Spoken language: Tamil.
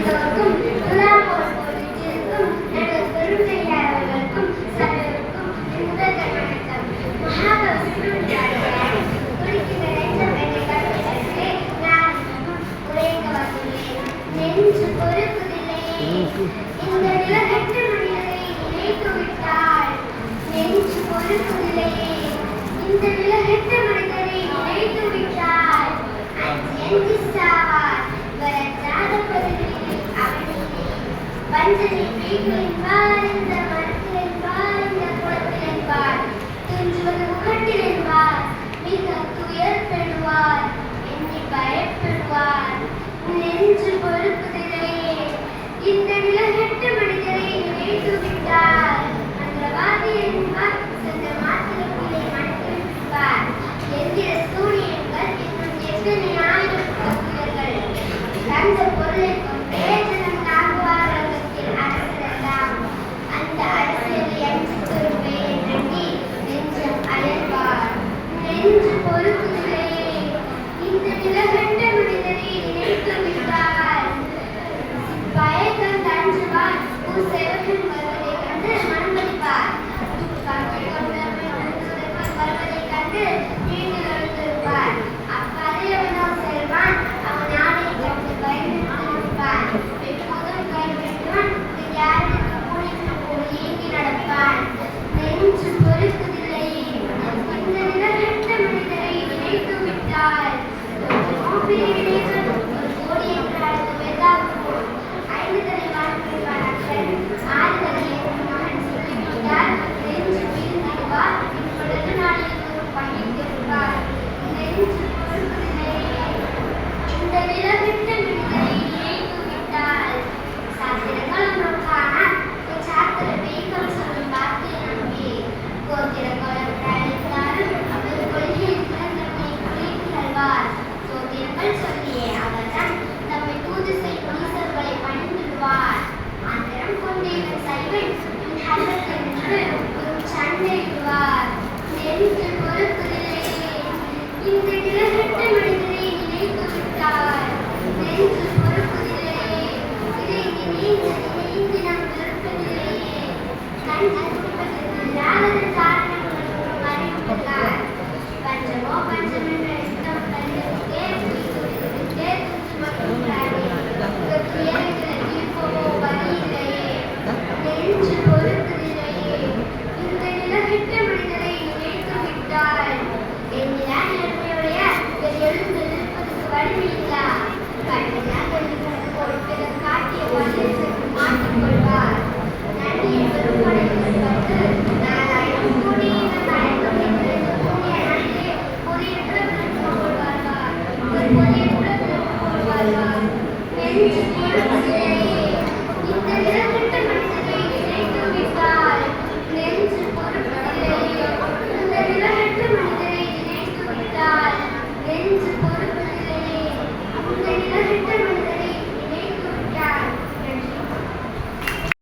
எல்லோருக்கும் துலாபோல் போலிருக்கும் எனது பெருமையாளர்களுக்கும் சகலருக்கும் முதல் வணக்கம். மகாகவி குறிக்கின்ற நெஞ்சம் என்னை கருவிலே நான் உரைக்க வந்துள்ளேன். நெஞ்சு பொறுப்பதில்லையே இந்த நிலகற்ற மனிதரை நினைத்து விட்டால், நெஞ்சு பொறுப்பதில்லையே இந்த நிலகற்ற மனிதரை நினைத்து விட்டால் அஞ்சு சாவார் வரச்சாத பகுதியில் அவனிலே வஞ்சனை வீட்டில் என்பார், இந்த மரத்தில் என்பார், இந்த குளத்தில் என்பார், துஞ்சுவது